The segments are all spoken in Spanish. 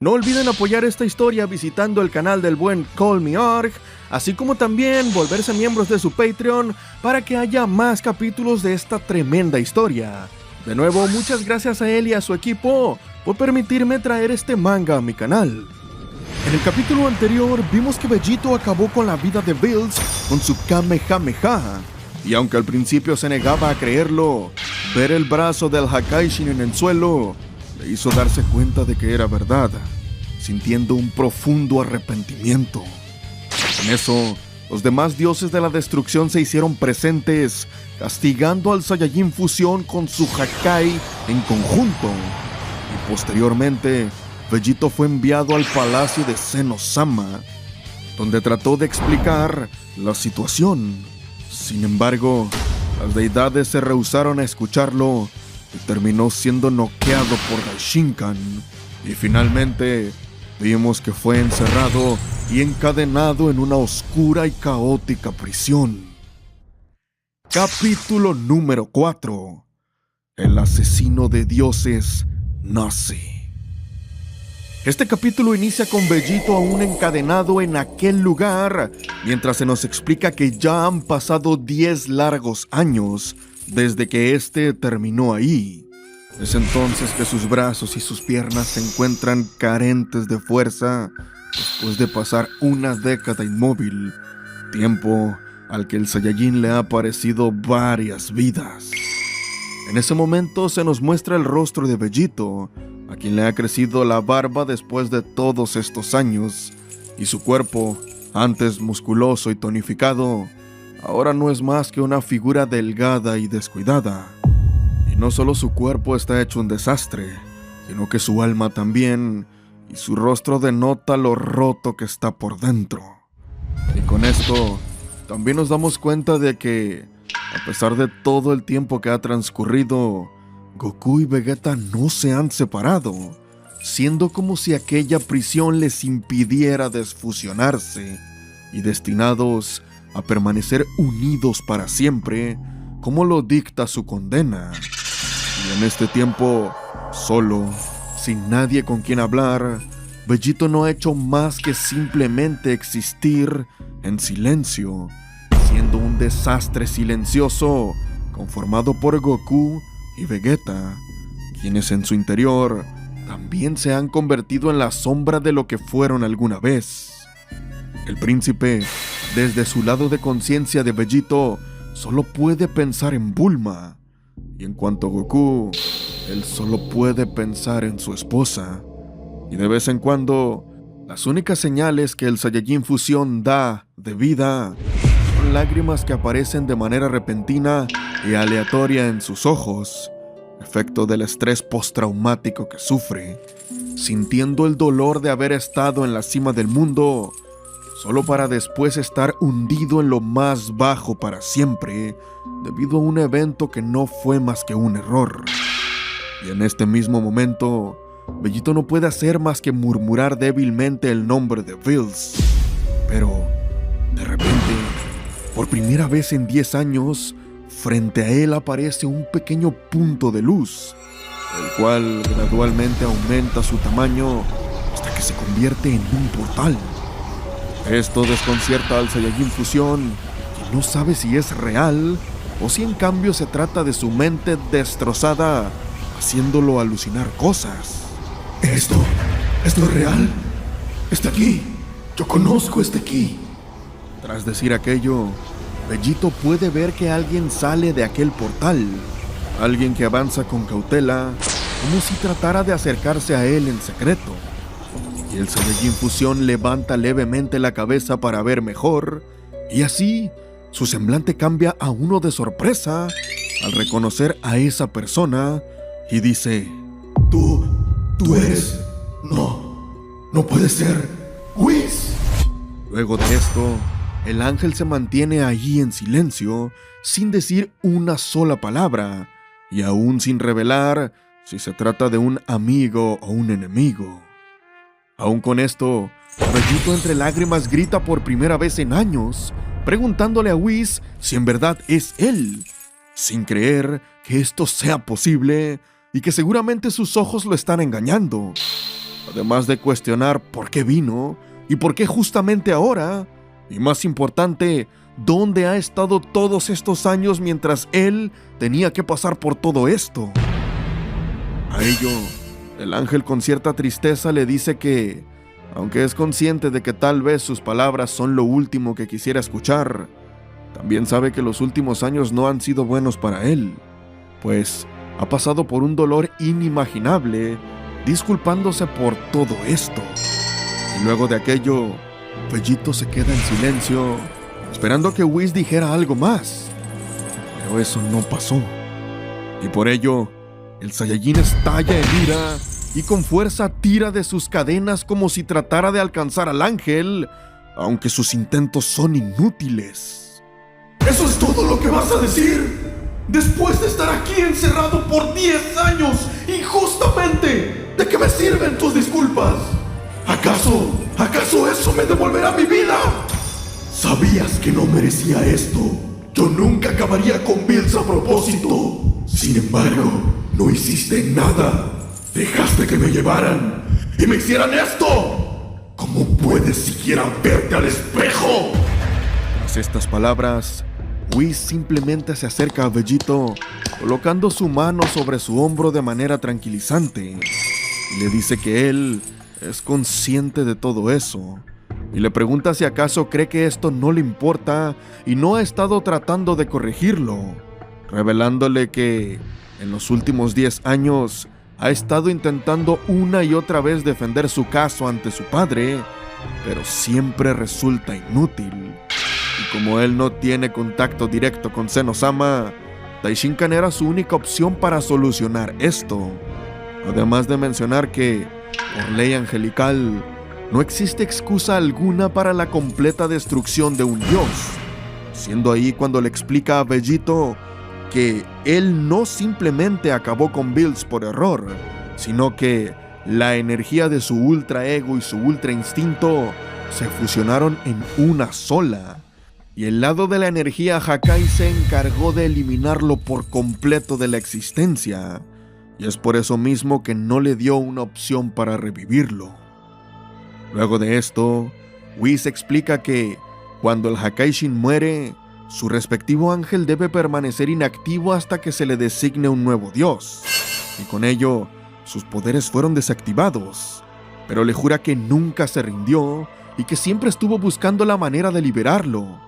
No olviden apoyar esta historia visitando el canal del buen CallMeArg, así como también volverse miembros de su Patreon para que haya más capítulos de esta tremenda historia. De nuevo, muchas gracias a él y a su equipo por permitirme traer este manga a mi canal. En el capítulo anterior vimos que Vegito acabó con la vida de Bills con su Kamehameha, y aunque al principio se negaba a creerlo, ver el brazo del Hakaishin en el suelo le hizo darse cuenta de que era verdad, sintiendo un profundo arrepentimiento. En eso, los demás dioses de la destrucción se hicieron presentes, castigando al Saiyajin Fusión con su Hakai en conjunto, y posteriormente Vegito fue enviado al palacio de Zeno-sama, donde trató de explicar la situación. Sin embargo, las deidades se rehusaron a escucharlo y terminó siendo noqueado por Daishinkan. Y finalmente, vimos que fue encerrado y encadenado en una oscura y caótica prisión. Capítulo número 4. El asesino de dioses nace. Este capítulo inicia con Vegito aún encadenado en aquel lugar, mientras se nos explica que ya han pasado 10 largos años desde que este terminó ahí. Es entonces que sus brazos y sus piernas se encuentran carentes de fuerza después de pasar una década inmóvil, tiempo al que el Saiyajin le ha parecido varias vidas. En ese momento se nos muestra el rostro de Vegito, a quien le ha crecido la barba después de todos estos años, y su cuerpo, antes musculoso y tonificado, ahora no es más que una figura delgada y descuidada. Y no solo su cuerpo está hecho un desastre, sino que su alma también, y su rostro denota lo roto que está por dentro. Y con esto, también nos damos cuenta de que, a pesar de todo el tiempo que ha transcurrido, Goku y Vegeta no se han separado, siendo como si aquella prisión les impidiera desfusionarse, y destinados a permanecer unidos para siempre, como lo dicta su condena. Y en este tiempo, solo, sin nadie con quien hablar, Vegito no ha hecho más que simplemente existir en silencio, siendo un desastre silencioso conformado por Goku y Vegeta, quienes en su interior también se han convertido en la sombra de lo que fueron alguna vez. El príncipe, desde su lado de conciencia de Vegito, solo puede pensar en Bulma, y en cuanto a Goku, él solo puede pensar en su esposa. Y de vez en cuando, las únicas señales que el Saiyajin Fusión da de vida son lágrimas que aparecen de manera repentina y aleatoria en sus ojos, efecto del estrés postraumático que sufre, sintiendo el dolor de haber estado en la cima del mundo, solo para después estar hundido en lo más bajo para siempre, debido a un evento que no fue más que un error. Y en este mismo momento, Vegito no puede hacer más que murmurar débilmente el nombre de Bills. Pero, de repente, por primera vez en 10 años, frente a él aparece un pequeño punto de luz, el cual gradualmente aumenta su tamaño hasta que se convierte en un portal. Esto desconcierta al Saiyajin Fusión, que no sabe si es real o si en cambio se trata de su mente destrozada, haciéndolo alucinar cosas. ¿Esto es real? Está aquí. Yo conozco este ki. Tras decir aquello, Vegito puede ver que alguien sale de aquel portal, alguien que avanza con cautela, como si tratara de acercarse a él en secreto. Y el Saiyajin Fusión levanta levemente la cabeza para ver mejor, y así su semblante cambia a uno de sorpresa al reconocer a esa persona y dice: Tú eres... No puede ser... Whis. Luego de esto, el ángel se mantiene allí en silencio, sin decir una sola palabra, y aún sin revelar si se trata de un amigo o un enemigo. Aún con esto, Vegito entre lágrimas grita por primera vez en años, preguntándole a Whis si en verdad es él, sin creer que esto sea posible y que seguramente sus ojos lo están engañando. además de cuestionar por qué vino y por qué justamente ahora, y más importante, dónde ha estado todos estos años mientras él tenía que pasar por todo esto. A ello, el ángel con cierta tristeza le dice que, aunque es consciente de que tal vez sus palabras son lo último que quisiera escuchar, también sabe que los últimos años no han sido buenos para él, pues ha pasado por un dolor inimaginable, disculpándose por todo esto. Y luego de aquello, Vegito se queda en silencio, esperando que Whis dijera algo más. Pero eso no pasó. Y por ello, el Saiyajin estalla en ira y con fuerza tira de sus cadenas como si tratara de alcanzar al ángel, aunque sus intentos son inútiles. ¿Eso es todo lo que vas a decir? Después de estar aquí encerrado por 10 años, injustamente, ¿de qué me sirven tus disculpas? ¿Acaso eso me devolverá mi vida? Sabías que no merecía esto. Yo nunca acabaría con Bills a propósito. Sin embargo, no hiciste nada. Dejaste que me llevaran y me hicieran esto. ¿Cómo puedes siquiera verte al espejo? Tras estas palabras, Whis simplemente se acerca a Vegito, colocando su mano sobre su hombro de manera tranquilizante, y le dice que él es consciente de todo eso, y le pregunta si acaso cree que esto no le importa y no ha estado tratando de corregirlo, revelándole que en los últimos 10 años ha estado intentando una y otra vez defender su caso ante su padre, pero siempre resulta inútil. Y como él no tiene contacto directo con Zeno-sama, Daishinkan era su única opción para solucionar esto. Además de mencionar que, por ley angelical, no existe excusa alguna para la completa destrucción de un dios, siendo ahí cuando le explica a Vegito que él no simplemente acabó con Bills por error, sino que la energía de su ultra ego y su ultra instinto se fusionaron en una sola. Y el lado de la energía Hakai se encargó de eliminarlo por completo de la existencia, y es por eso mismo que no le dio una opción para revivirlo. Luego de esto, Whis explica que cuando el Hakaishin muere, su respectivo ángel debe permanecer inactivo hasta que se le designe un nuevo dios, y con ello, sus poderes fueron desactivados, pero le jura que nunca se rindió y que siempre estuvo buscando la manera de liberarlo.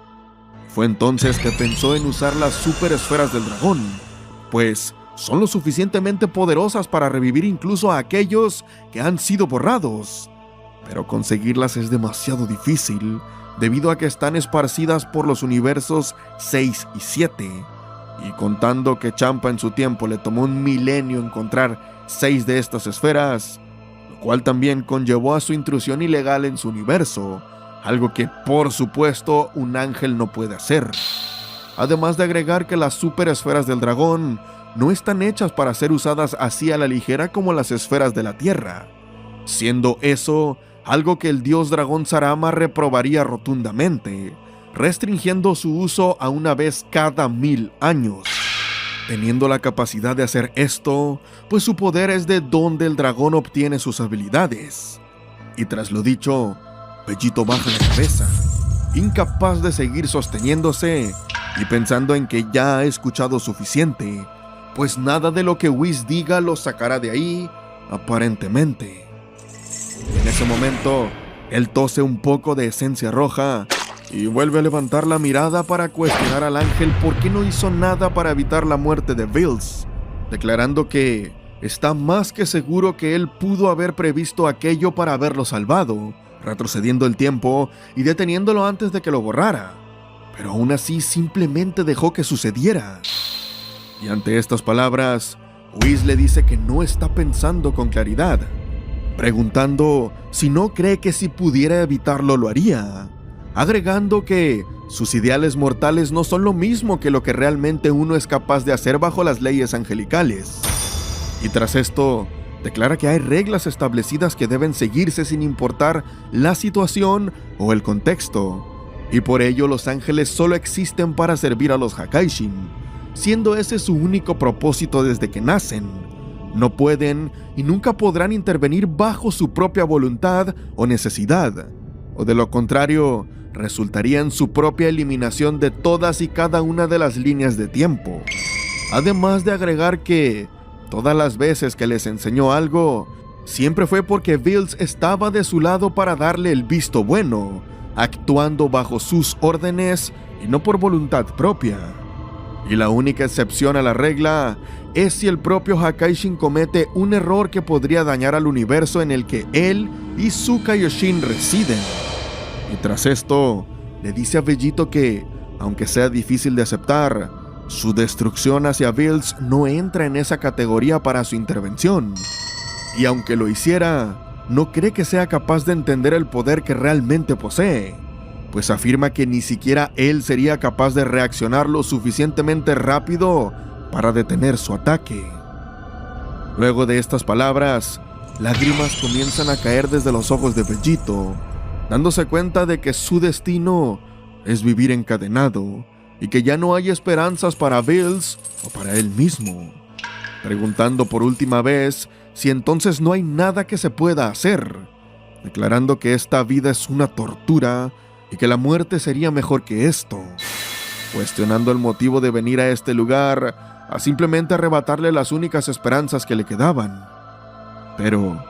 Fue entonces que pensó en usar las super esferas del dragón, pues son lo suficientemente poderosas para revivir incluso a aquellos que han sido borrados. Pero conseguirlas es demasiado difícil, debido a que están esparcidas por los universos 6 y 7, y contando que Champa en su tiempo le tomó 1 milenio encontrar 6 de estas esferas, lo cual también conllevó a su intrusión ilegal en su universo, algo que por supuesto un ángel no puede hacer. Además de agregar que las super esferas del dragón no están hechas para ser usadas así a la ligera como las esferas de la tierra, siendo eso algo que el dios dragón Sarama reprobaría rotundamente, restringiendo su uso a una vez cada 1000 años. Teniendo la capacidad de hacer esto, pues su poder es de donde el dragón obtiene sus habilidades. Y tras lo dicho, Vegito baja la cabeza, incapaz de seguir sosteniéndose y pensando en que ya ha escuchado suficiente, pues nada de lo que Whis diga lo sacará de ahí, aparentemente. En ese momento, él tose un poco de esencia roja y vuelve a levantar la mirada para cuestionar al ángel por qué no hizo nada para evitar la muerte de Bills, declarando que está más que seguro que él pudo haber previsto aquello para haberlo salvado, retrocediendo el tiempo y deteniéndolo antes de que lo borrara, pero aún así simplemente dejó que sucediera. Y ante estas palabras, Whis le dice que no está pensando con claridad, preguntando si no cree que si pudiera evitarlo lo haría, agregando que sus ideales mortales no son lo mismo que lo que realmente uno es capaz de hacer bajo las leyes angelicales. Y tras esto, declara que hay reglas establecidas que deben seguirse sin importar la situación o el contexto, y por ello los ángeles solo existen para servir a los Hakaishin, siendo ese su único propósito desde que nacen, no pueden y nunca podrán intervenir bajo su propia voluntad o necesidad, o de lo contrario, resultaría en su propia eliminación de todas y cada una de las líneas de tiempo. Además de agregar que todas las veces que les enseñó algo, siempre fue porque Bills estaba de su lado para darle el visto bueno, actuando bajo sus órdenes y no por voluntad propia. Y la única excepción a la regla es si el propio Hakaishin comete un error que podría dañar al universo en el que él y su Kaioshin residen. Y tras esto, le dice a Vegito que, aunque sea difícil de aceptar, su destrucción hacia Bills no entra en esa categoría para su intervención. Y aunque lo hiciera, no cree que sea capaz de entender el poder que realmente posee, pues afirma que ni siquiera él sería capaz de reaccionar lo suficientemente rápido para detener su ataque. Luego de estas palabras, lágrimas comienzan a caer desde los ojos de Vegito, dándose cuenta de que su destino es vivir encadenado y que ya no hay esperanzas para Bills o para él mismo, preguntando por última vez si entonces no hay nada que se pueda hacer, declarando que esta vida es una tortura y que la muerte sería mejor que esto, cuestionando el motivo de venir a este lugar a simplemente arrebatarle las únicas esperanzas que le quedaban. Pero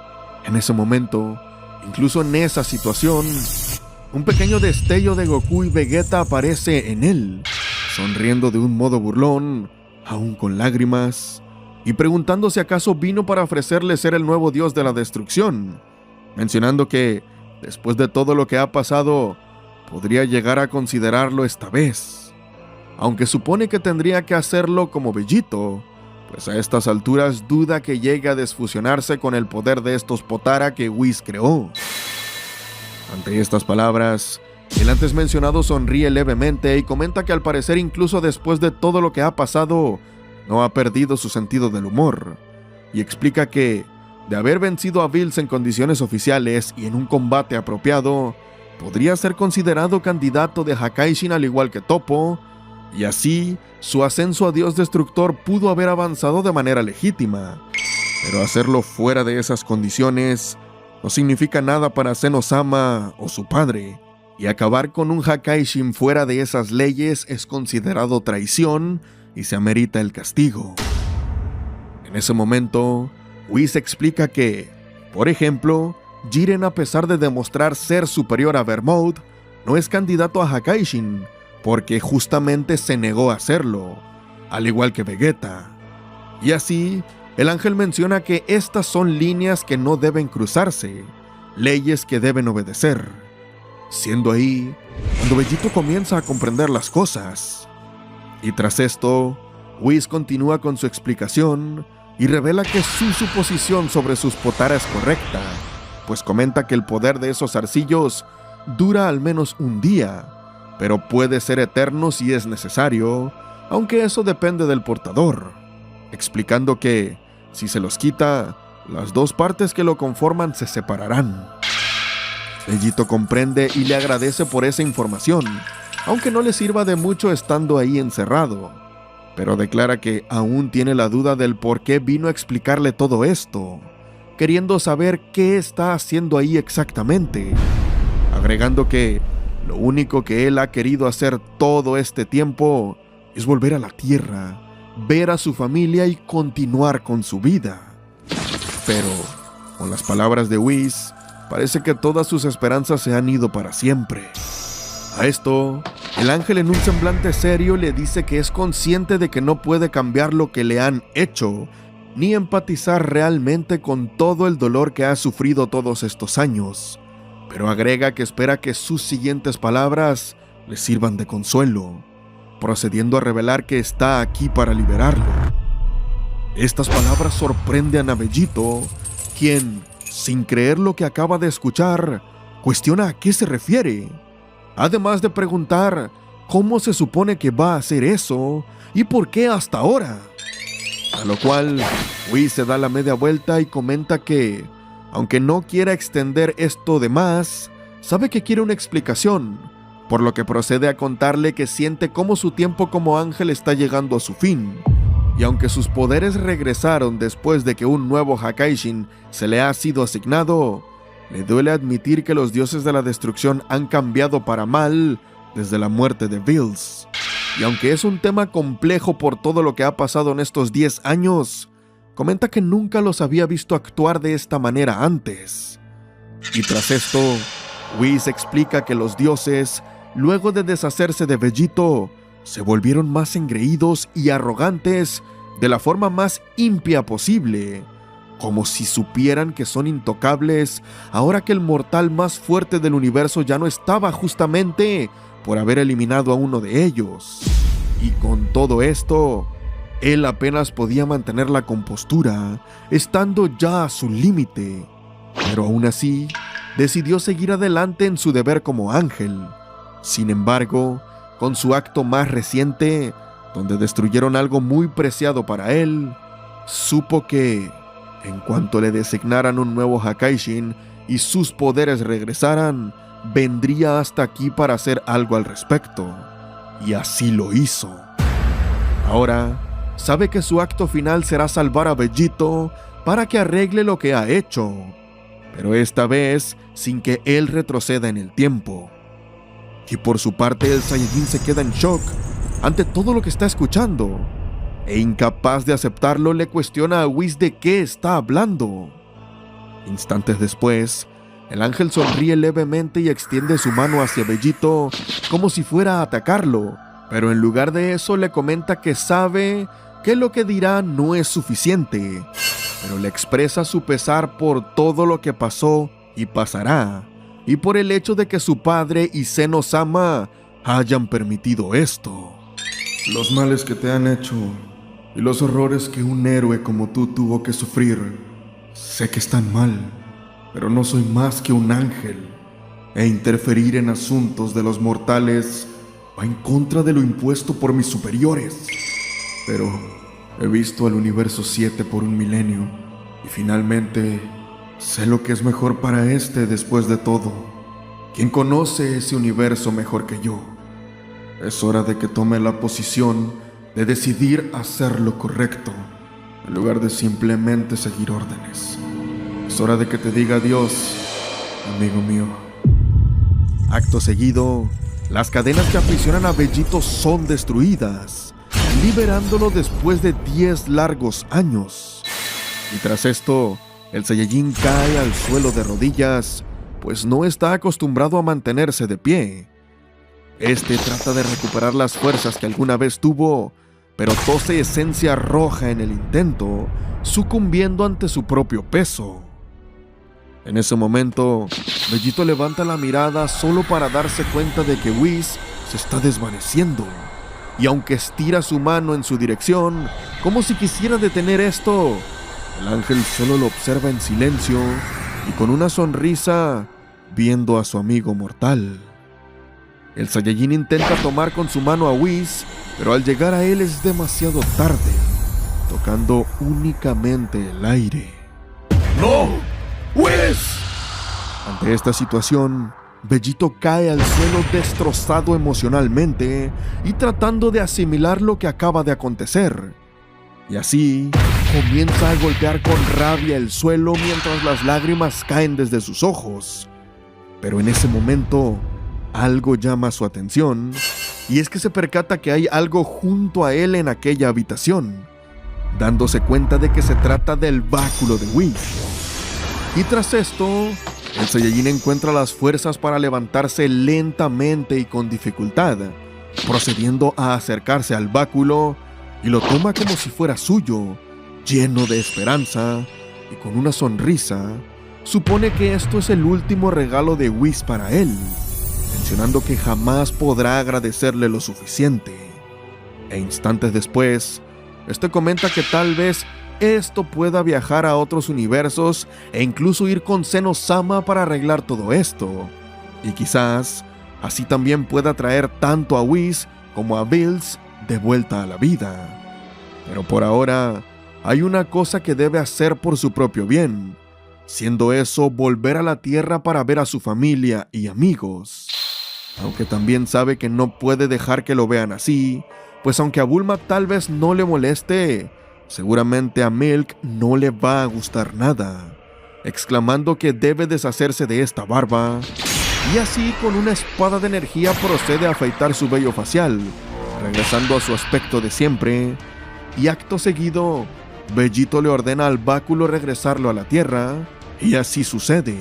en ese momento, incluso en esa situación, un pequeño destello de Goku y Vegeta aparece en él, sonriendo de un modo burlón, aún con lágrimas, y preguntando si acaso vino para ofrecerle ser el nuevo dios de la destrucción, mencionando que, después de todo lo que ha pasado, podría llegar a considerarlo esta vez, aunque supone que tendría que hacerlo como Vegito, pues a estas alturas duda que llegue a desfusionarse con el poder de estos Potara que Whis creó. Ante estas palabras, el antes mencionado sonríe levemente y comenta que al parecer incluso después de todo lo que ha pasado, no ha perdido su sentido del humor, y explica que, de haber vencido a Bills en condiciones oficiales y en un combate apropiado, podría ser considerado candidato de Hakaishin al igual que Toppo, y así su ascenso a Dios Destructor pudo haber avanzado de manera legítima. Pero hacerlo fuera de esas condiciones no significa nada para Zeno-sama o su padre, y acabar con un Hakaishin fuera de esas leyes es considerado traición y se amerita el castigo. En ese momento, Whis explica que, por ejemplo, Jiren, a pesar de demostrar ser superior a Vermouth, no es candidato a Hakaishin, porque justamente se negó a hacerlo, al igual que Vegeta. Y así, el ángel menciona que estas son líneas que no deben cruzarse, leyes que deben obedecer. Siendo ahí, cuando Vegito comienza a comprender las cosas. Y tras esto, Whis continúa con su explicación y revela que su suposición sobre sus Potara es correcta, pues comenta que el poder de esos arcillos dura al menos un día, pero puede ser eterno si es necesario, aunque eso depende del portador, explicando que, si se los quita, las dos partes que lo conforman se separarán. Vegito comprende y le agradece por esa información, aunque no le sirva de mucho estando ahí encerrado, pero declara que aún tiene la duda del por qué vino a explicarle todo esto, queriendo saber qué está haciendo ahí exactamente, agregando que lo único que él ha querido hacer todo este tiempo es volver a la Tierra, ver a su familia y continuar con su vida. Pero, con las palabras de Whis, parece que todas sus esperanzas se han ido para siempre. A esto, el ángel en un semblante serio le dice que es consciente de que no puede cambiar lo que le han hecho, ni empatizar realmente con todo el dolor que ha sufrido todos estos años, pero agrega que espera que sus siguientes palabras le sirvan de consuelo, procediendo a revelar que está aquí para liberarlo. Estas palabras sorprenden a Vegito, quien, sin creer lo que acaba de escuchar, cuestiona a qué se refiere, además de preguntar cómo se supone que va a hacer eso y por qué hasta ahora. A lo cual, Whis se da la media vuelta y comenta que, aunque no quiera extender esto de más, sabe que quiere una explicación, por lo que procede a contarle que siente cómo su tiempo como ángel está llegando a su fin, Y aunque sus poderes regresaron después de que un nuevo Hakaishin se le ha sido asignado, le duele admitir que los dioses de la destrucción han cambiado para mal desde la muerte de Bills. Y aunque es un tema complejo por todo lo que ha pasado en estos 10 años, comenta que nunca los había visto actuar de esta manera antes. Y tras esto, Whis explica que los dioses, luego de deshacerse de Vegito, se volvieron más engreídos y arrogantes de la forma más impía posible, como si supieran que son intocables ahora que el mortal más fuerte del universo ya no estaba justamente por haber eliminado a uno de ellos. Y con todo esto, él apenas podía mantener la compostura, estando ya a su límite, pero aún así, decidió seguir adelante en su deber como ángel. Sin embargo, con su acto más reciente, donde destruyeron algo muy preciado para él, supo que, en cuanto le designaran un nuevo Hakaishin y sus poderes regresaran, vendría hasta aquí para hacer algo al respecto. Y así lo hizo. Ahora, sabe que su acto final será salvar a Vegito para que arregle lo que ha hecho, pero esta vez sin que él retroceda en el tiempo. Y por su parte, el Saiyajin se queda en shock ante todo lo que está escuchando, e incapaz de aceptarlo, le cuestiona a Whis de qué está hablando. Instantes después, el ángel sonríe levemente y extiende su mano hacia Vegito como si fuera a atacarlo, pero en lugar de eso le comenta que sabe que lo que dirá no es suficiente, pero le expresa su pesar por todo lo que pasó y pasará, y por el hecho de que su padre y Zeno-sama hayan permitido esto. Los males que te han hecho y los horrores que un héroe como tú tuvo que sufrir, sé que están mal, pero no soy más que un ángel, e interferir en asuntos de los mortales va en contra de lo impuesto por mis superiores. Pero he visto al universo 7 por un milenio, y finalmente sé lo que es mejor para este después de todo. ¿Quién conoce ese universo mejor que yo? Es hora de que tome la posición de decidir hacer lo correcto, en lugar de simplemente seguir órdenes. Es hora de que te diga adiós, amigo mío. Acto seguido, las cadenas que aprisionan a Vegito son destruidas, liberándolo después de 10 largos años. Y tras esto, el Saiyajin cae al suelo de rodillas, pues no está acostumbrado a mantenerse de pie. Este trata de recuperar las fuerzas que alguna vez tuvo, pero tose esencia roja en el intento, sucumbiendo ante su propio peso. En ese momento, Vegito levanta la mirada solo para darse cuenta de que Whis se está desvaneciendo, y aunque estira su mano en su dirección, como si quisiera detener esto, el ángel solo lo observa en silencio y con una sonrisa, viendo a su amigo mortal. El Saiyajin intenta tomar con su mano a Whis, pero al llegar a él es demasiado tarde, tocando únicamente el aire. ¡No! ¡Whis! Ante esta situación, Vegito cae al suelo destrozado emocionalmente y tratando de asimilar lo que acaba de acontecer. Y así, comienza a golpear con rabia el suelo mientras las lágrimas caen desde sus ojos. Pero en ese momento, algo llama su atención, y es que se percata que hay algo junto a él en aquella habitación, dándose cuenta de que se trata del báculo de Whis. Y tras esto, el Saiyajin encuentra las fuerzas para levantarse lentamente y con dificultad, procediendo a acercarse al báculo y lo toma como si fuera suyo, lleno de esperanza y con una sonrisa. Supone que esto es el último regalo de Whis para él, mencionando que jamás podrá agradecerle lo suficiente. E instantes después, este comenta que tal vez esto pueda viajar a otros universos e incluso ir con Zeno-sama para arreglar todo esto. Y quizás así también pueda traer tanto a Whis como a Bills de vuelta a la vida. Pero por ahora, hay una cosa que debe hacer por su propio bien, siendo eso volver a la Tierra para ver a su familia y amigos. Aunque también sabe que no puede dejar que lo vean así, pues aunque a Bulma tal vez no le moleste, seguramente a Milk no le va a gustar nada, exclamando que debe deshacerse de esta barba, y así con una espada de energía procede a afeitar su vello facial, regresando a su aspecto de siempre, y acto seguido, Vegito le ordena al báculo regresarlo a la Tierra, y así sucede.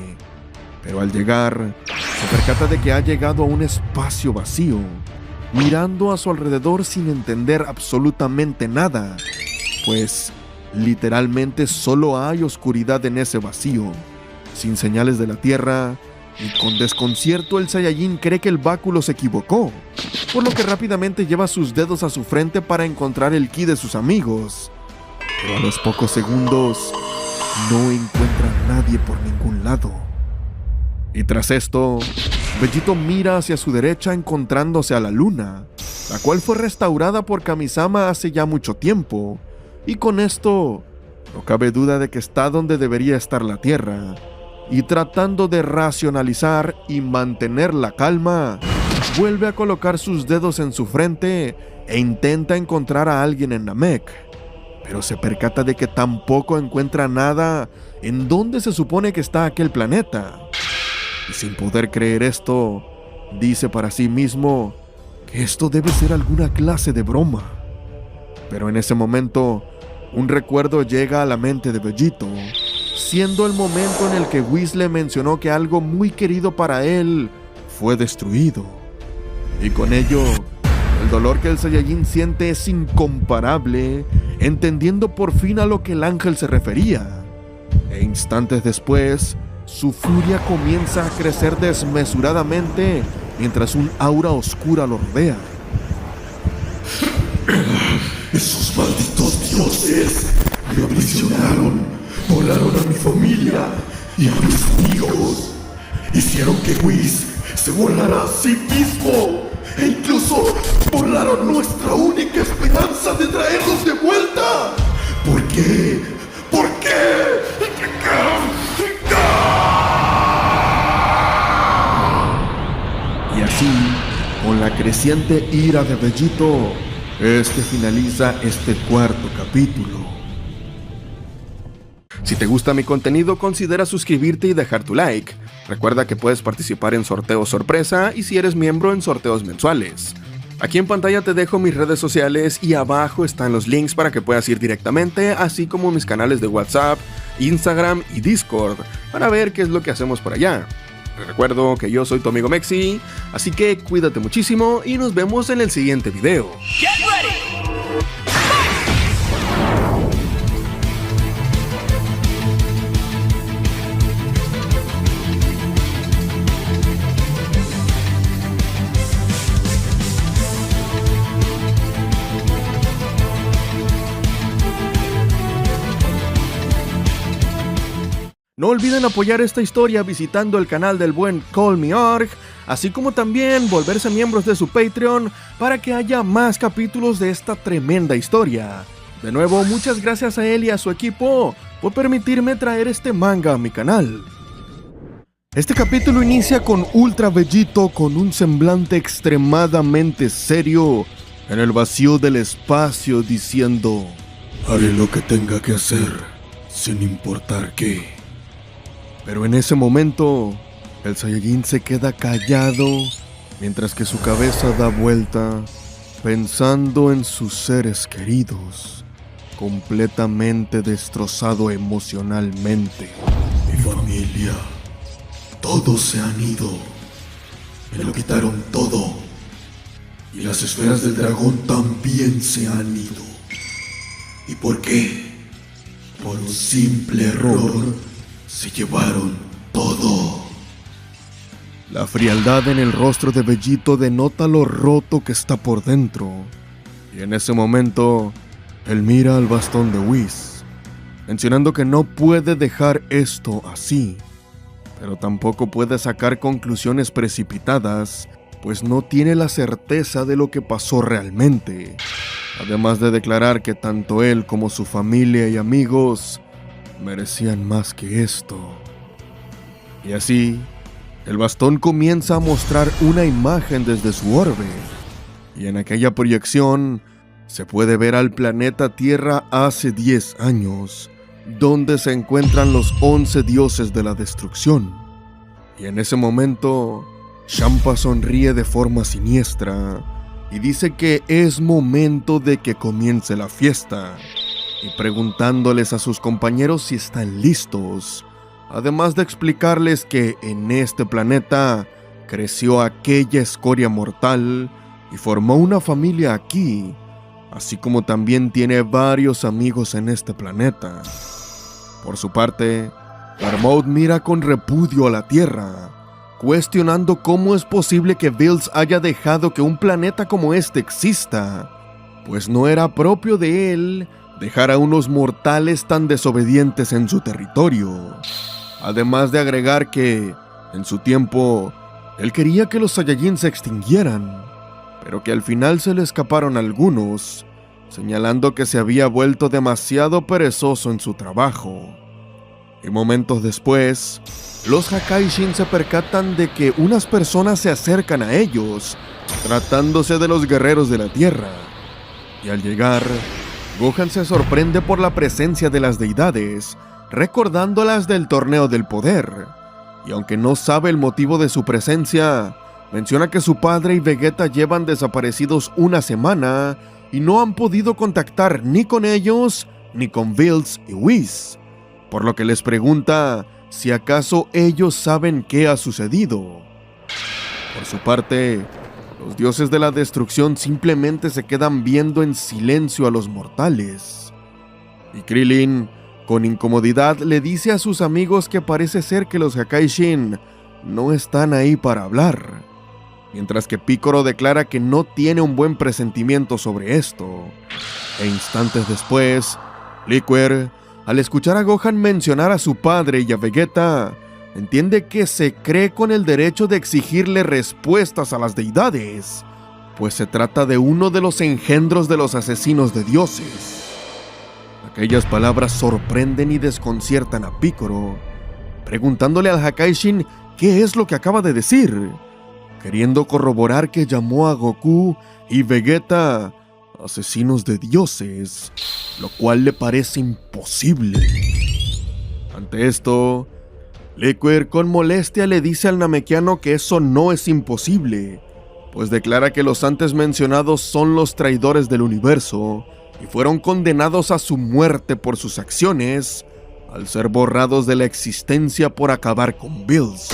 Pero al llegar, se percata de que ha llegado a un espacio vacío, mirando a su alrededor sin entender absolutamente nada, pues literalmente solo hay oscuridad en ese vacío, sin señales de la Tierra, y con desconcierto el Saiyajin cree que el báculo se equivocó, por lo que rápidamente lleva sus dedos a su frente para encontrar el ki de sus amigos, pero a los pocos segundos no encuentra a nadie por ningún lado. Y tras esto, Vegito mira hacia su derecha encontrándose a la luna, la cual fue restaurada por Kamisama hace ya mucho tiempo, y con esto no cabe duda de que está donde debería estar la Tierra, y tratando de racionalizar y mantener la calma, vuelve a colocar sus dedos en su frente e intenta encontrar a alguien en Namek, pero se percata de que tampoco encuentra nada en donde se supone que está aquel planeta. Y sin poder creer esto, dice para sí mismo que esto debe ser alguna clase de broma. Pero en ese momento, un recuerdo llega a la mente de Vegito, siendo el momento en el que Whis le mencionó que algo muy querido para él fue destruido. Y con ello, el dolor que el Saiyajin siente es incomparable, entendiendo por fin a lo que el ángel se refería. E instantes después, su furia comienza a crecer desmesuradamente mientras un aura oscura lo rodea. Esos malditos dioses me aprisionaron, volaron a mi familia y a mis amigos. Hicieron que Whis se volara a sí mismo e incluso volaron nuestra única esperanza de traerlos de vuelta. ¿Por qué? ¿Por qué? Y así, con la creciente ira de Vegito, finaliza este cuarto capítulo. Si te gusta mi contenido, considera suscribirte y dejar tu like. Recuerda que puedes participar en sorteos sorpresa y si eres miembro en sorteos mensuales. Aquí en pantalla te dejo mis redes sociales y abajo están los links para que puedas ir directamente, así como mis canales de WhatsApp, Instagram y Discord, para ver qué es lo que hacemos por allá. Te recuerdo que yo soy tu amigo Mexi, así que cuídate muchísimo y nos vemos en el siguiente video. Get ready! No olviden apoyar esta historia visitando el canal del buen Call Me Arg, así como también volverse miembros de su Patreon para que haya más capítulos de esta tremenda historia. De nuevo, muchas gracias a él y a su equipo por permitirme traer este manga a mi canal. Este capítulo inicia con Ultra Vegito con un semblante extremadamente serio en el vacío del espacio diciendo: haré lo que tenga que hacer, sin importar qué. Pero en ese momento, el Saiyajin se queda callado mientras que su cabeza da vuelta, pensando en sus seres queridos, completamente destrozado emocionalmente. Mi familia, todos se han ido. Me lo quitaron todo. Y las esferas del dragón también se han ido. ¿Y por qué? Por un simple error. Se llevaron todo. La frialdad en el rostro de Vegito denota lo roto que está por dentro. Y en ese momento, él mira al bastón de Whis, mencionando que no puede dejar esto así, pero tampoco puede sacar conclusiones precipitadas, pues no tiene la certeza de lo que pasó realmente. Además de declarar que tanto él como su familia y amigos merecían más que esto. Y así, el bastón comienza a mostrar una imagen desde su orbe, y en aquella proyección se puede ver al planeta Tierra hace 10 años, donde se encuentran los 11 dioses de la destrucción. Y en ese momento, Champa sonríe de forma siniestra y dice que es momento de que comience la fiesta, y preguntándoles a sus compañeros si están listos, además de explicarles que en este planeta creció aquella escoria mortal y formó una familia aquí, así como también tiene varios amigos en este planeta. Por su parte, Barmouth mira con repudio a la Tierra, cuestionando cómo es posible que Bills haya dejado que un planeta como este exista, pues no era propio de él dejar a unos mortales tan desobedientes en su territorio. Además de agregar que, en su tiempo, él quería que los Saiyajin se extinguieran, pero que al final se le escaparon algunos, señalando que se había vuelto demasiado perezoso en su trabajo. Y momentos después, los Hakaishin se percatan de que unas personas se acercan a ellos, tratándose de los guerreros de la Tierra. Y al llegar, Gohan se sorprende por la presencia de las deidades, recordándolas del torneo del poder. Y aunque no sabe el motivo de su presencia, menciona que su padre y Vegeta llevan desaparecidos una semana y no han podido contactar ni con ellos ni con Bills y Whis, por lo que les pregunta si acaso ellos saben qué ha sucedido. Por su parte, los dioses de la destrucción simplemente se quedan viendo en silencio a los mortales. Y Krillin, con incomodidad, le dice a sus amigos que parece ser que los Hakaishin no están ahí para hablar, mientras que Piccolo declara que no tiene un buen presentimiento sobre esto. E instantes después, Liquor, al escuchar a Gohan mencionar a su padre y a Vegeta, entiende que se cree con el derecho de exigirle respuestas a las deidades, pues se trata de uno de los engendros de los asesinos de dioses. Aquellas palabras sorprenden y desconciertan a Piccolo, preguntándole al Hakaishin qué es lo que acaba de decir, queriendo corroborar que llamó a Goku y Vegeta asesinos de dioses, lo cual le parece imposible. Ante esto, Liquor con molestia le dice al namekiano que eso no es imposible, pues declara que los antes mencionados son los traidores del universo y fueron condenados a su muerte por sus acciones al ser borrados de la existencia por acabar con Bills,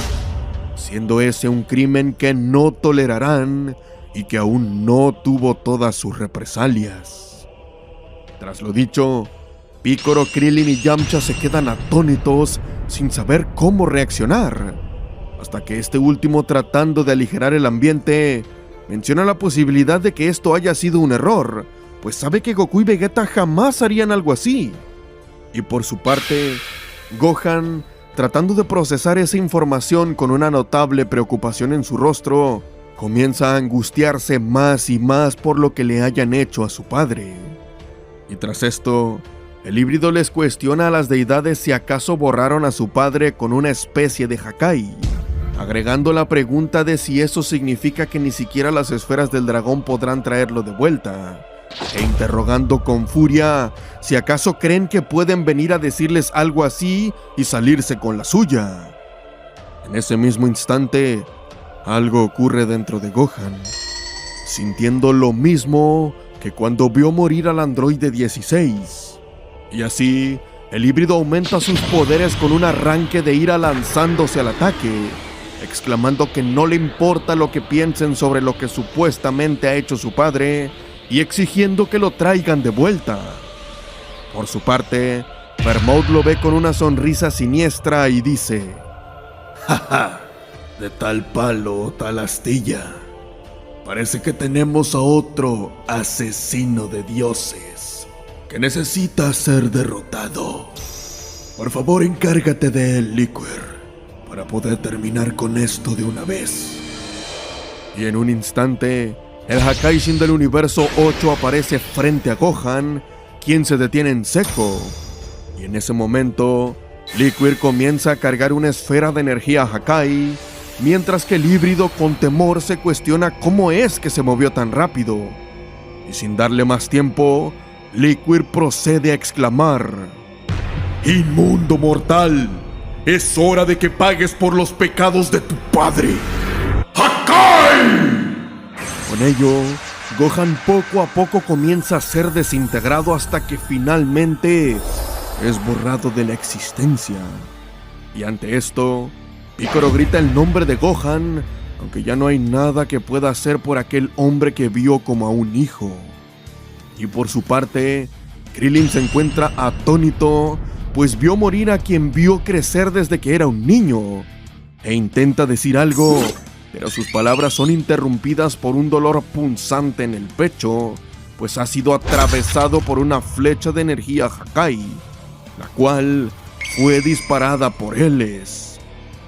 siendo ese un crimen que no tolerarán y que aún no tuvo todas sus represalias. Tras lo dicho, Piccolo, Krillin y Yamcha se quedan atónitos sin saber cómo reaccionar, hasta que este último, tratando de aligerar el ambiente, menciona la posibilidad de que esto haya sido un error, pues sabe que Goku y Vegeta jamás harían algo así. Y por su parte, Gohan, tratando de procesar esa información con una notable preocupación en su rostro, comienza a angustiarse más y más por lo que le hayan hecho a su padre. Y tras esto, el híbrido les cuestiona a las deidades si acaso borraron a su padre con una especie de Hakai, agregando la pregunta de si eso significa que ni siquiera las esferas del dragón podrán traerlo de vuelta, e interrogando con furia si acaso creen que pueden venir a decirles algo así y salirse con la suya. En ese mismo instante, algo ocurre dentro de Gohan, sintiendo lo mismo que cuando vio morir al androide 16. Y así, el híbrido aumenta sus poderes con un arranque de ira lanzándose al ataque, exclamando que no le importa lo que piensen sobre lo que supuestamente ha hecho su padre y exigiendo que lo traigan de vuelta. Por su parte, Barmouth lo ve con una sonrisa siniestra y dice: «Jaja, de tal palo, tal astilla. Parece que tenemos a otro asesino de dioses que necesita ser derrotado. Por favor, encárgate de él, Liquor, para poder terminar con esto de una vez». Y en un instante, el Hakaishin del universo 8 aparece frente a Gohan, quien se detiene en seco. Y en ese momento, Liquor comienza a cargar una esfera de energía Hakai, mientras que el híbrido con temor se cuestiona cómo es que se movió tan rápido. Y sin darle más tiempo, Liquid procede a exclamar: ¡Inmundo mortal! ¡Es hora de que pagues por los pecados de tu padre! ¡Hakai! Con ello, Gohan poco a poco comienza a ser desintegrado hasta que finalmente es borrado de la existencia. Y ante esto, Piccolo grita el nombre de Gohan, aunque ya no hay nada que pueda hacer por aquel hombre que vio como a un hijo. Y por su parte, Krillin se encuentra atónito, pues vio morir a quien vio crecer desde que era un niño, e intenta decir algo, pero sus palabras son interrumpidas por un dolor punzante en el pecho, pues ha sido atravesado por una flecha de energía Hakai, la cual fue disparada por Helios,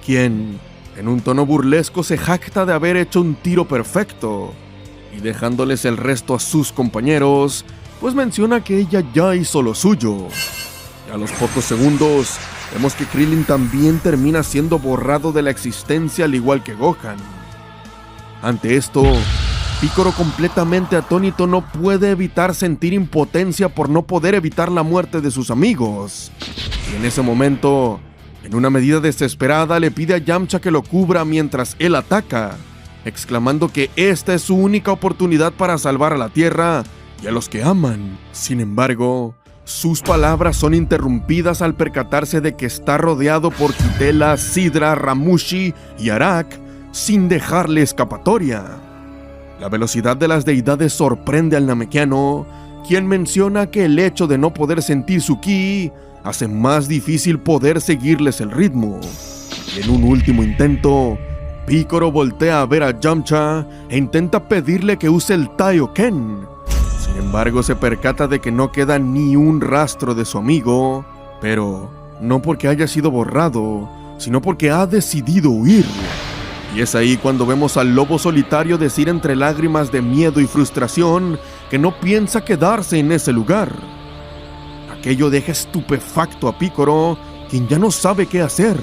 quien, en un tono burlesco, se jacta de haber hecho un tiro perfecto, y dejándoles el resto a sus compañeros, pues menciona que ella ya hizo lo suyo. Y a los pocos segundos, vemos que Krillin también termina siendo borrado de la existencia al igual que Gohan. Ante esto, Piccolo, completamente atónito, no puede evitar sentir impotencia por no poder evitar la muerte de sus amigos. Y en ese momento, en una medida desesperada, le pide a Yamcha que lo cubra mientras él ataca, exclamando que esta es su única oportunidad para salvar a la Tierra y a los que aman. Sin embargo, sus palabras son interrumpidas al percatarse de que está rodeado por Kitela, Sidra, Ramushi y Arak, sin dejarle escapatoria. La velocidad de las deidades sorprende al namekiano, quien menciona que el hecho de no poder sentir su ki hace más difícil poder seguirles el ritmo. Y en un último intento, Piccolo voltea a ver a Yamcha e intenta pedirle que use el Taioken. Sin embargo, se percata de que no queda ni un rastro de su amigo, pero no porque haya sido borrado, sino porque ha decidido huir. Y es ahí cuando vemos al lobo solitario decir entre lágrimas de miedo y frustración que no piensa quedarse en ese lugar. Aquello deja estupefacto a Piccolo, quien ya no sabe qué hacer,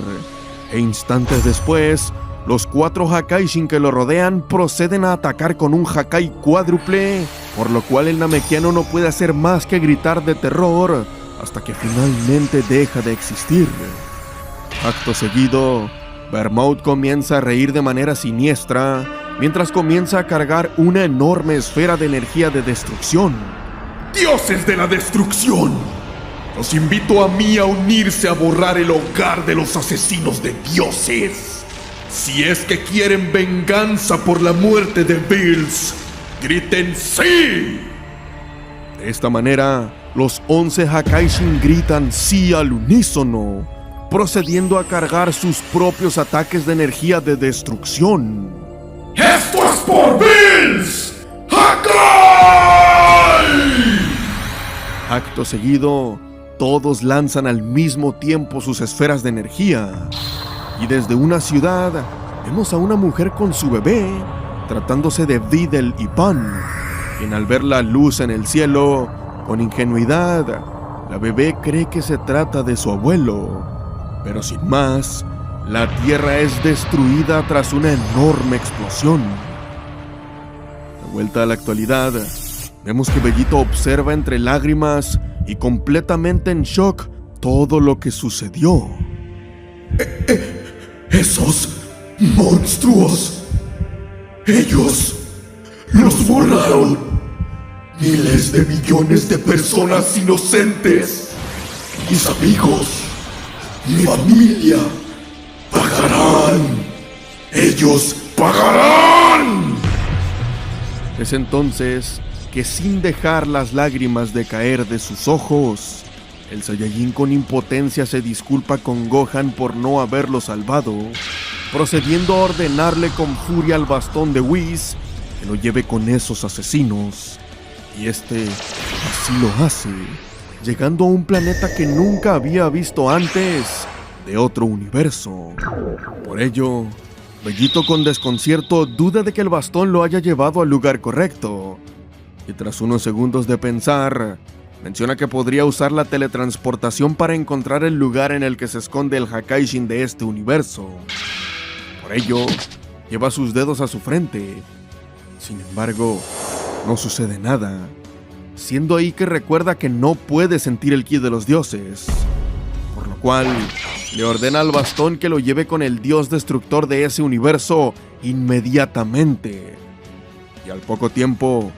e instantes después, los 4 Hakaishin que lo rodean proceden a atacar con un Hakai cuádruple, por lo cual el namekiano no puede hacer más que gritar de terror hasta que finalmente deja de existir. Acto seguido, Bermouth comienza a reír de manera siniestra, mientras comienza a cargar una enorme esfera de energía de destrucción. ¡Dioses de la destrucción! Los invito a mí a unirse a borrar el hogar de los asesinos de dioses. Si es que quieren venganza por la muerte de Bills, ¡griten sí! De esta manera, los 11 Hakaishin gritan sí al unísono, procediendo a cargar sus propios ataques de energía de destrucción. ¡Esto es por Bills! ¡Hakai! Acto seguido, todos lanzan al mismo tiempo sus esferas de energía. Y desde una ciudad, vemos a una mujer con su bebé, tratándose de Videl y Pan, quien al ver la luz en el cielo, con ingenuidad, la bebé cree que se trata de su abuelo. Pero sin más, la Tierra es destruida tras una enorme explosión. De vuelta a la actualidad, vemos que Bellito observa entre lágrimas y completamente en shock todo lo que sucedió. ¡Esos monstruos! ¡Ellos los borraron! ¡Miles de millones de personas inocentes! ¡Mis amigos! ¡Mi familia! ¡Pagarán! ¡Ellos pagarán! Es entonces que, sin dejar las lágrimas de caer de sus ojos, el Saiyajin con impotencia se disculpa con Gohan por no haberlo salvado, procediendo a ordenarle con furia al bastón de Whis que lo lleve con esos asesinos. Y este así lo hace, llegando a un planeta que nunca había visto antes, de otro universo. Por ello, Bellito con desconcierto duda de que el bastón lo haya llevado al lugar correcto, y tras unos segundos de pensar, menciona que podría usar la teletransportación para encontrar el lugar en el que se esconde el Hakaishin de este universo. Por Por ello, lleva sus dedos a su frente. Sin embargo, no sucede nada, siendo ahí que recuerda que no puede sentir el ki de los dioses, por lo cual le ordena al bastón que lo lleve con el dios destructor de ese universo inmediatamente. Y al poco tiempo,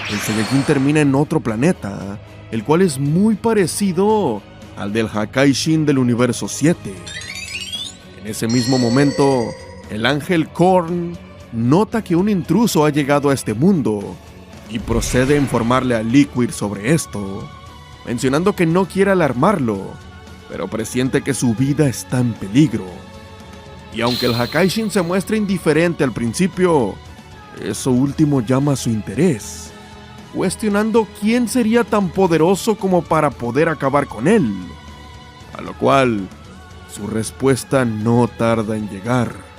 el Saiyajin termina en otro planeta, el cual es muy parecido al del Hakaishin del universo 7. En ese mismo momento, el ángel Korn nota que un intruso ha llegado a este mundo y procede a informarle a Liquid sobre esto, mencionando que no quiere alarmarlo, pero presiente que su vida está en peligro. Y aunque el Hakaishin se muestra indiferente al principio, eso último llama su interés, cuestionando quién sería tan poderoso como para poder acabar con él, a lo cual su respuesta no tarda en llegar.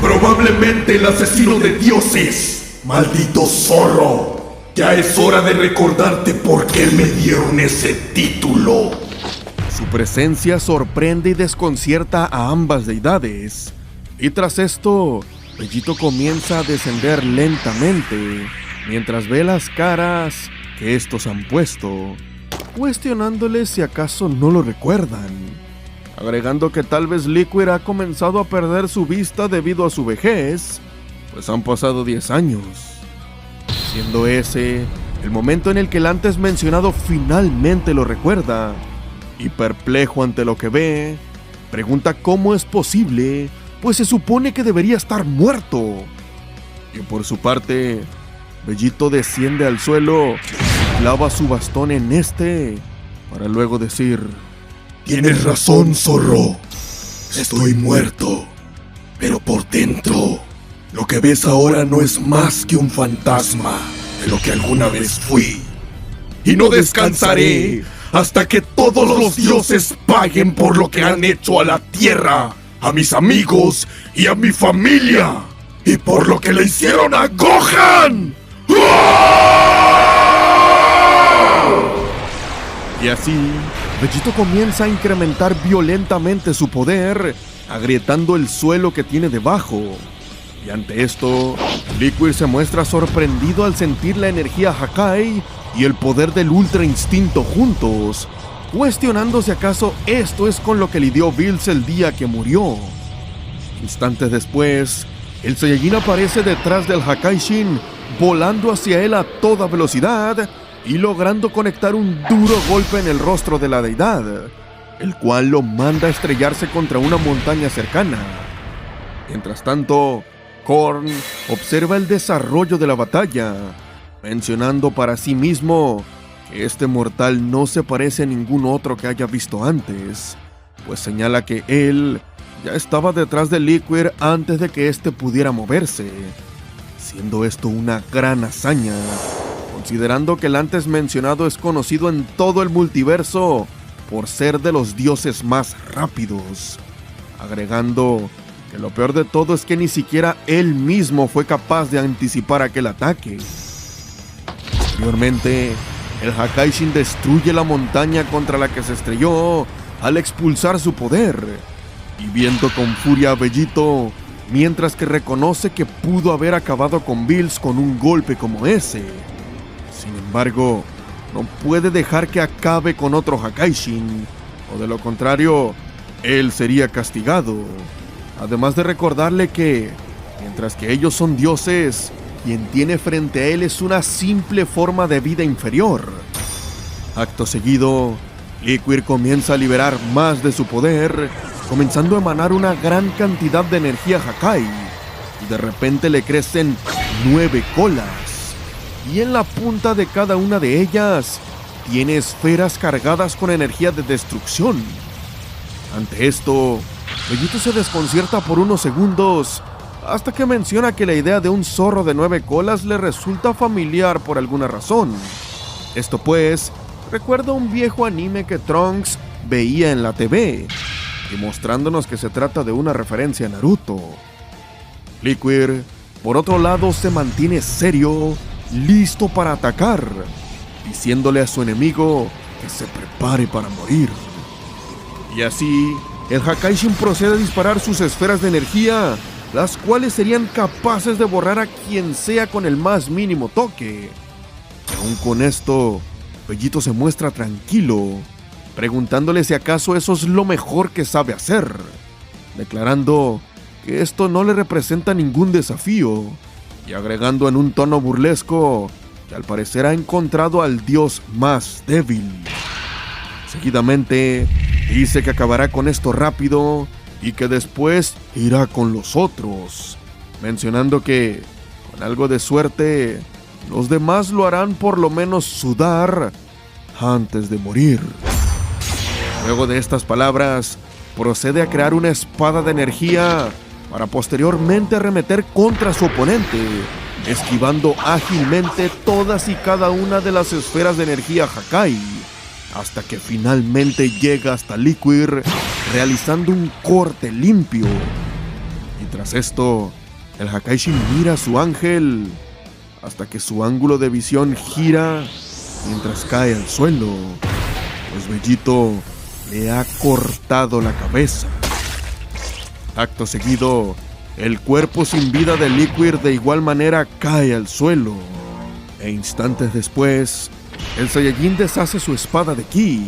Probablemente el asesino de dioses, maldito zorro. Ya es hora de recordarte por qué me dieron ese título. Su presencia sorprende y desconcierta a ambas deidades, y tras esto, Vegito comienza a descender lentamente, mientras ve las caras que estos han puesto, cuestionándoles si acaso no lo recuerdan, agregando que tal vez Liquid ha comenzado a perder su vista debido a su vejez, pues han pasado 10 años. Siendo ese el momento en el que el antes mencionado finalmente lo recuerda, y perplejo ante lo que ve, pregunta cómo es posible, pues se supone que debería estar muerto. Y por su parte, Vegito desciende al suelo y clava su bastón en este, para luego decir: Tienes razón, zorro. Estoy muerto, pero por dentro, lo que ves ahora no es más que un fantasma de lo que alguna vez fui. Y no descansaré hasta que todos los dioses paguen por lo que han hecho a la tierra, a mis amigos y a mi familia, y por lo que le hicieron a Gohan. Y así, Vegito comienza a incrementar violentamente su poder, agrietando el suelo que tiene debajo. Y ante esto, Liquid se muestra sorprendido al sentir la energía Hakai y el poder del Ultra Instinto juntos, cuestionando si acaso esto es con lo que lidió Bills el día que murió. Instantes después, el Saiyajin aparece detrás del Hakaishin, volando hacia él a toda velocidad y logrando conectar un duro golpe en el rostro de la deidad, el cual lo manda a estrellarse contra una montaña cercana. Mientras tanto, Korn observa el desarrollo de la batalla, mencionando para sí mismo que este mortal no se parece a ningún otro que haya visto antes, pues señala que él ya estaba detrás de Liquid antes de que éste pudiera moverse, siendo esto una gran hazaña, considerando que el antes mencionado es conocido en todo el multiverso por ser de los dioses más rápidos, agregando que lo peor de todo es que ni siquiera él mismo fue capaz de anticipar aquel ataque. Posteriormente, el Hakaishin destruye la montaña contra la que se estrelló al expulsar su poder, y viendo con furia a Vegito, mientras que reconoce que pudo haber acabado con Bills con un golpe como ese. Sin embargo, no puede dejar que acabe con otro Hakaishin, o de lo contrario, él sería castigado. Además de recordarle que, mientras que ellos son dioses, quien tiene frente a él es una simple forma de vida inferior. Acto seguido, Liquid comienza a liberar más de su poder, comenzando a emanar una gran cantidad de energía Hakai, y de repente le crecen 9 colas, y en la punta de cada una de ellas tiene esferas cargadas con energía de destrucción. Ante esto, Vegito se desconcierta por unos segundos, hasta que menciona que la idea de un zorro de 9 colas le resulta familiar por alguna razón. Esto pues, recuerda un viejo anime que Trunks veía en la TV, demostrándonos que se trata de una referencia a Naruto. Liquid, por otro lado, se mantiene serio, listo para atacar, diciéndole a su enemigo que se prepare para morir. Y así, el Hakaishin procede a disparar sus esferas de energía, las cuales serían capaces de borrar a quien sea con el más mínimo toque. Y aún con esto, Bellito se muestra tranquilo, preguntándole si acaso eso es lo mejor que sabe hacer, declarando que esto no le representa ningún desafío, y agregando en un tono burlesco que al parecer ha encontrado al dios más débil. Seguidamente, dice que acabará con esto rápido y que después irá con los otros, mencionando que, con algo de suerte, los demás lo harán por lo menos sudar antes de morir. Luego de estas palabras, procede a crear una espada de energía para posteriormente arremeter contra su oponente, esquivando ágilmente todas y cada una de las esferas de energía Hakai, hasta que finalmente llega hasta Liquir, realizando un corte limpio. Y tras esto, el Hakaishi mira a su ángel, hasta que su ángulo de visión gira mientras cae al suelo, pues Bellito le ha cortado la cabeza. Acto seguido, el cuerpo sin vida de Liquir de igual manera cae al suelo, e instantes después, el Saiyajin deshace su espada de ki,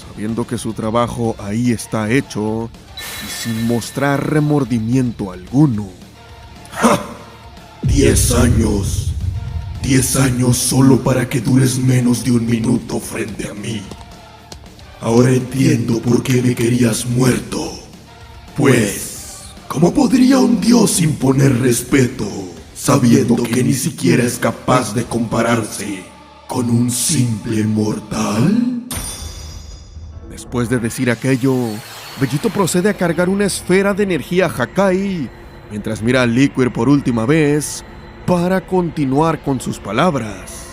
sabiendo que su trabajo ahí está hecho y sin mostrar remordimiento alguno. ¡Ja! 10 años. 10 años solo para que dures menos de un minuto frente a mí. Ahora entiendo por qué me querías muerto. Pues, ¿cómo podría un dios imponer respeto sabiendo que ni siquiera es capaz de compararse con un simple mortal? Después de decir aquello, Bellito procede a cargar una esfera de energía Hakai, mientras mira a Liquir por última vez para continuar con sus palabras.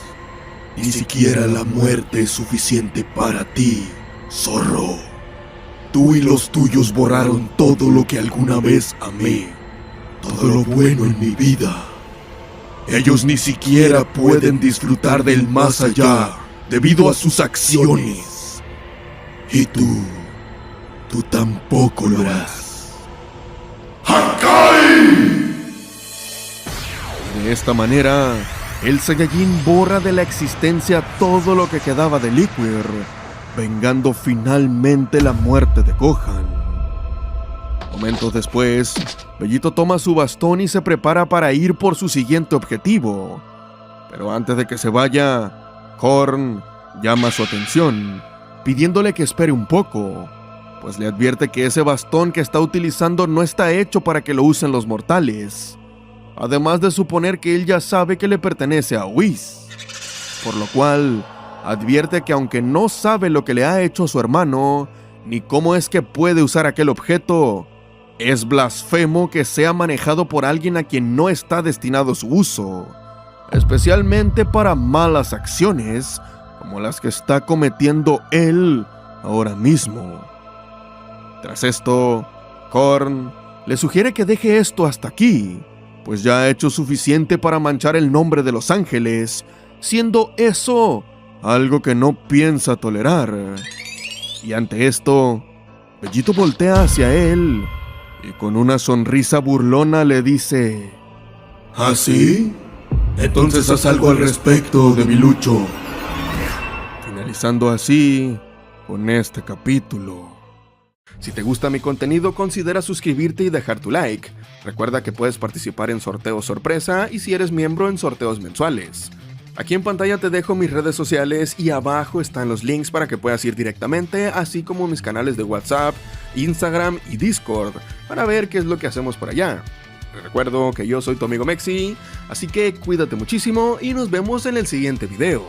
Ni siquiera la muerte es suficiente para ti, zorro. Tú y los tuyos borraron todo lo que alguna vez amé, todo lo bueno en mi vida. Ellos ni siquiera pueden disfrutar del más allá debido a sus acciones. Y tú tampoco lo harás. ¡Hakai! De esta manera, el Saiyajin borra de la existencia todo lo que quedaba de Liquir, vengando finalmente la muerte de Gohan. Momentos después, Bellito toma su bastón y se prepara para ir por su siguiente objetivo. Pero antes de que se vaya, Korn llama su atención, pidiéndole que espere un poco, pues le advierte que ese bastón que está utilizando no está hecho para que lo usen los mortales, además de suponer que él ya sabe que le pertenece a Whis, por lo cual advierte que aunque no sabe lo que le ha hecho a su hermano, ni cómo es que puede usar aquel objeto, es blasfemo que sea manejado por alguien a quien no está destinado su uso, especialmente para malas acciones como las que está cometiendo él ahora mismo. Tras esto, Korn le sugiere que deje esto hasta aquí, pues ya ha hecho suficiente para manchar el nombre de Los Ángeles, siendo eso algo que no piensa tolerar. Y ante esto, Bellito voltea hacia él y con una sonrisa burlona le dice: ¿Ah, sí? Entonces haz algo al respecto, debilucho. Finalizando así con este capítulo. Si te gusta mi contenido, considera suscribirte y dejar tu like. Recuerda que puedes participar en sorteos sorpresa y si eres miembro en sorteos mensuales. Aquí en pantalla te dejo mis redes sociales y abajo están los links para que puedas ir directamente, así como mis canales de WhatsApp, Instagram y Discord, para ver qué es lo que hacemos por allá. Te recuerdo que yo soy tu amigo Mexi, así que cuídate muchísimo y nos vemos en el siguiente video.